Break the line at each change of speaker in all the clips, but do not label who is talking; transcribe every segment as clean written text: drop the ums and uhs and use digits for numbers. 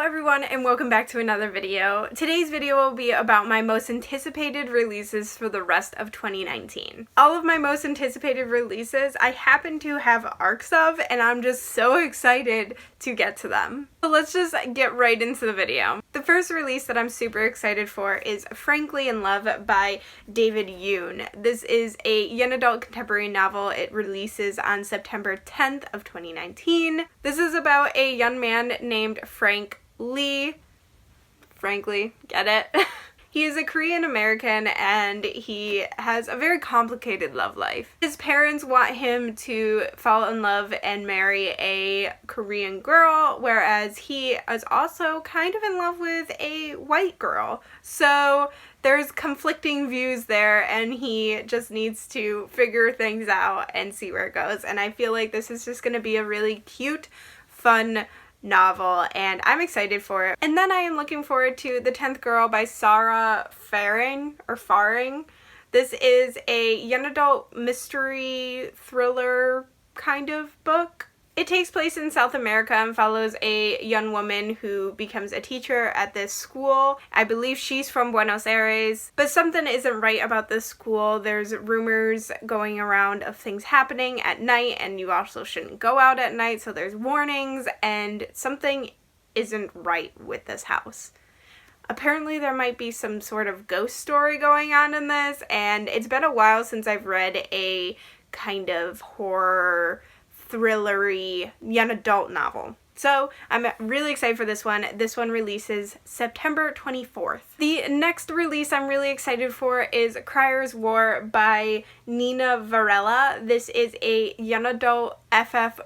everyone, and welcome back to another video. Today's video will be about my most anticipated releases for the rest of 2019. All of my most anticipated releases I happen to have arcs of, and I'm just so excited to get to them. So let's just get right into the video. The first release that I'm super excited for is Frankly in Love by David Yoon. This is a young adult contemporary novel. It releases on September 10th of 2019. This is about a young man named Frank Lee. Frankly, get it? He is a Korean American and he has a very complicated love life. His parents want him to fall in love and marry a Korean girl, whereas he is also kind of in love with a white girl. So there's conflicting views there and he just needs to figure things out and see where it goes. And I feel like this is just going to be a really cute, fun novel, and I'm excited for it. And then I am looking forward to The 10th Girl by Sarah Faring. This is a young adult mystery thriller kind of book. It takes place in South America and follows a young woman who becomes a teacher at this school. I believe she's from Buenos Aires, but something isn't right about this school. There's rumors going around of things happening at night, and you also shouldn't go out at night, so there's warnings, and something isn't right with this house. Apparently there might be some sort of ghost story going on in this, and it's been a while since I've read a kind of horror thrillery young adult novel. So I'm really excited for this one. This one releases September 24th. The next release I'm really excited for is Criers War by Nina Varela. This is a young adult FF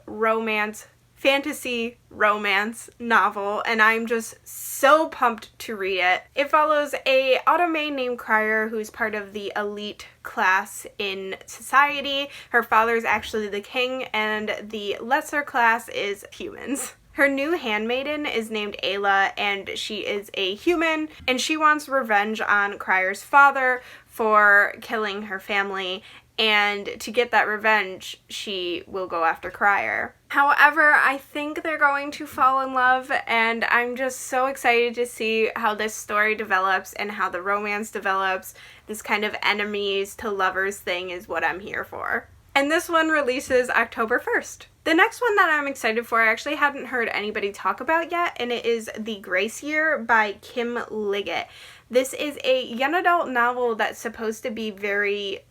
fantasy romance novel, and I'm just so pumped to read it. It follows a automaid named Crier who's part of the elite class in society. Her father's actually the king, and the lesser class is humans. Her new handmaiden is named Ayla, and she is a human, and she wants revenge on Crier's father for killing her family, and to get that revenge, she will go after Crier. However, I think they're going to fall in love, and I'm just so excited to see how this story develops and how the romance develops. This kind of enemies to lovers thing is what I'm here for. And this one releases October 1st. The next one that I'm excited for, I actually hadn't heard anybody talk about yet, and it is The Grace Year by Kim Liggett. This is a young adult novel that's supposed to be very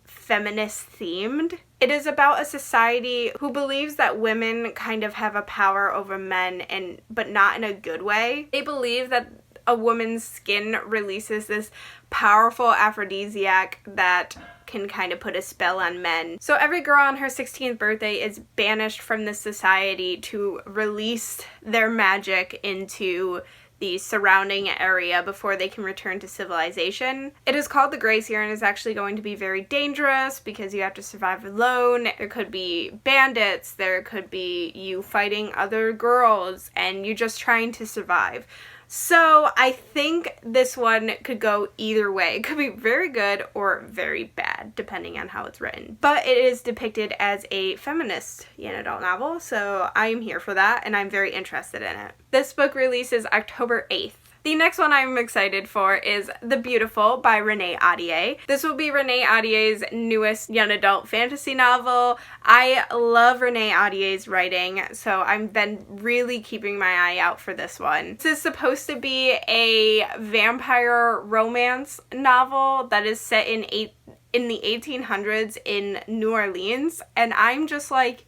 feminist themed. It is about a society who believes that women kind of have a power over men, but not in a good way. They believe that a woman's skin releases this powerful aphrodisiac that can kind of put a spell on men. So every girl on her 16th birthday is banished from this society to release their magic into the surrounding area before they can return to civilization. It is called The Grace Year and is actually going to be very dangerous because you have to survive alone. There could be bandits, there could be you fighting other girls, and you just trying to survive. So I think this one could go either way. It could be very good or very bad, depending on how it's written. But it is depicted as a feminist young adult novel, so I am here for that, and I'm very interested in it. This book releases October 8th. The next one I'm excited for is The Beautiful by Renee Ahdieh. This will be Renee Ahdieh's newest young adult fantasy novel. I love Renee Ahdieh's writing, so I've been really keeping my eye out for this one. This is supposed to be a vampire romance novel that is set in the 1800s in New Orleans, and I'm just like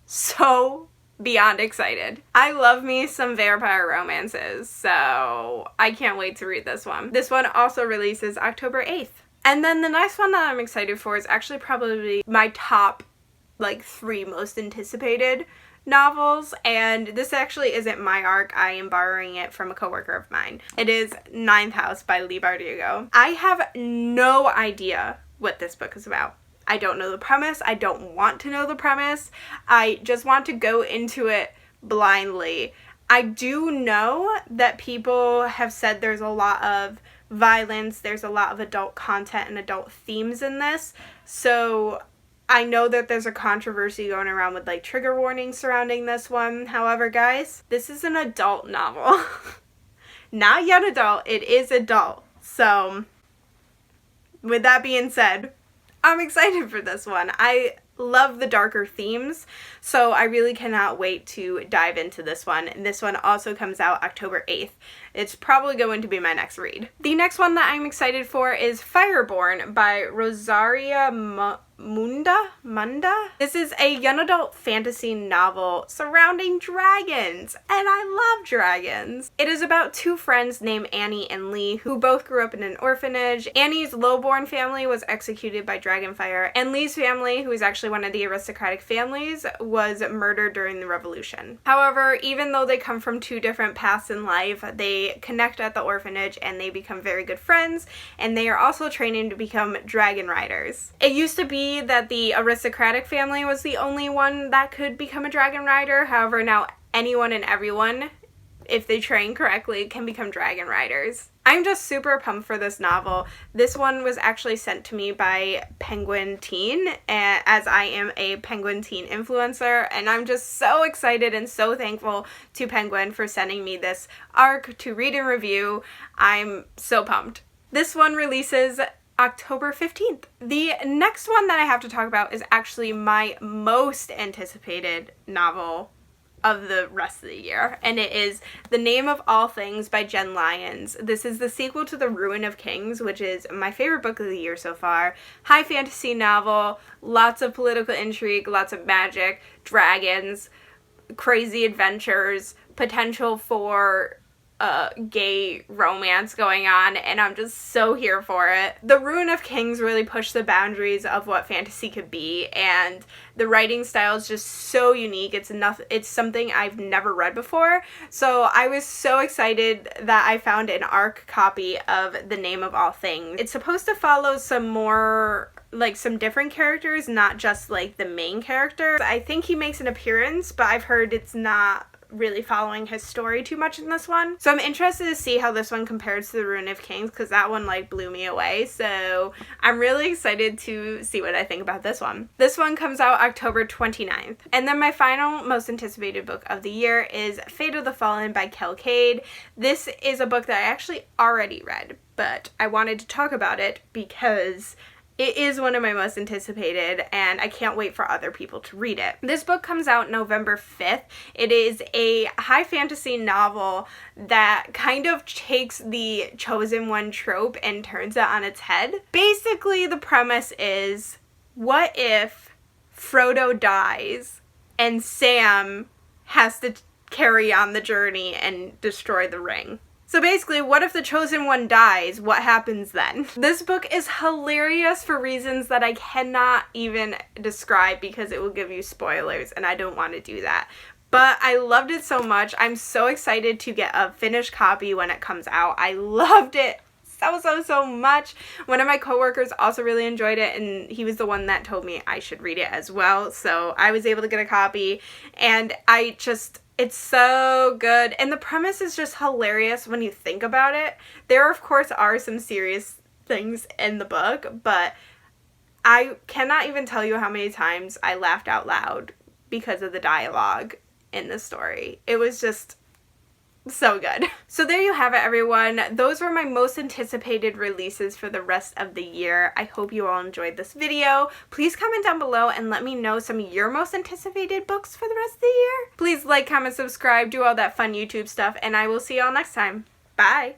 so beyond excited. I love me some vampire romances, so I can't wait to read this one. This one also releases October 8th. And then the next one that I'm excited for is actually probably my top 3 most anticipated novels, and this actually isn't my arc. I am borrowing it from a coworker of mine. It is Ninth House by Leigh Bardugo. I have no idea what this book is about. I don't know the premise. I don't want to know the premise. I just want to go into it blindly. I do know that people have said there's a lot of violence, there's a lot of adult content and adult themes in this, so I know that there's a controversy going around with like trigger warnings surrounding this one. However, guys, this is an adult novel. Not young adult, it is adult. So, with that being said, I'm excited for this one. I love the darker themes, so I really cannot wait to dive into this one. And this one also comes out October 8th. It's probably going to be my next read. The next one that I'm excited for is Fireborn by Rosaria Munda. This is a young adult fantasy novel surrounding dragons, and I love dragons. It is about two friends named Annie and Lee who both grew up in an orphanage. Annie's lowborn family was executed by dragonfire, and Lee's family, who is actually one of the aristocratic families, was murdered during the revolution. However, even though they come from two different paths in life, they connect at the orphanage and they become very good friends, and they are also training to become dragon riders. It used to be that the aristocratic family was the only one that could become a dragon rider. However, now anyone and everyone, if they train correctly, can become dragon riders. I'm just super pumped for this novel. This one was actually sent to me by Penguin Teen, as I am a Penguin Teen influencer, and I'm just so excited and so thankful to Penguin for sending me this arc to read and review. I'm so pumped. This one releases October 15th. The next one that I have to talk about is actually my most anticipated novel of the rest of the year, and it is The Name of All Things by Jen Lyons. This is the sequel to The Ruin of Kings, which is my favorite book of the year so far. High fantasy novel, lots of political intrigue, lots of magic, dragons, crazy adventures, potential for gay romance going on, and I'm just so here for it. The Ruin of Kings really pushed the boundaries of what fantasy could be, and the writing style is just so unique. It's something I've never read before, so I was so excited that I found an ARC copy of The Name of All Things. It's supposed to follow some more, like, some different characters, not just like the main character. I think he makes an appearance, but I've heard it's not really following his story too much in this one. So I'm interested to see how this one compares to The Ruin of Kings, because that one like blew me away. So I'm really excited to see what I think about this one. This one comes out October 29th. And then my final most anticipated book of the year is Fate of the Fallen by Kel Cade. This is a book that I actually already read, but I wanted to talk about it because it is one of my most anticipated, and I can't wait for other people to read it. This book comes out November 5th. It is a high fantasy novel that kind of takes the chosen one trope and turns it on its head. Basically, the premise is, what if Frodo dies and Sam has to carry on the journey and destroy the ring? So basically, what if the chosen one dies? What happens then? This book is hilarious for reasons that I cannot even describe because it will give you spoilers, and I don't want to do that. But I loved it so much. I'm so excited to get a finished copy when it comes out. I loved it so much. One of my coworkers also really enjoyed it, and he was the one that told me I should read it as well. So I was able to get a copy, and it's so good, and the premise is just hilarious when you think about it. There, of course, are some serious things in the book, but I cannot even tell you how many times I laughed out loud because of the dialogue in the story. It was just so good. So there you have it, everyone. Those were my most anticipated releases for the rest of the year. I hope you all enjoyed this video. Please comment down below and let me know some of your most anticipated books for the rest of the year. Please like, comment, subscribe, do all that fun YouTube stuff, and I will see y'all next time. Bye!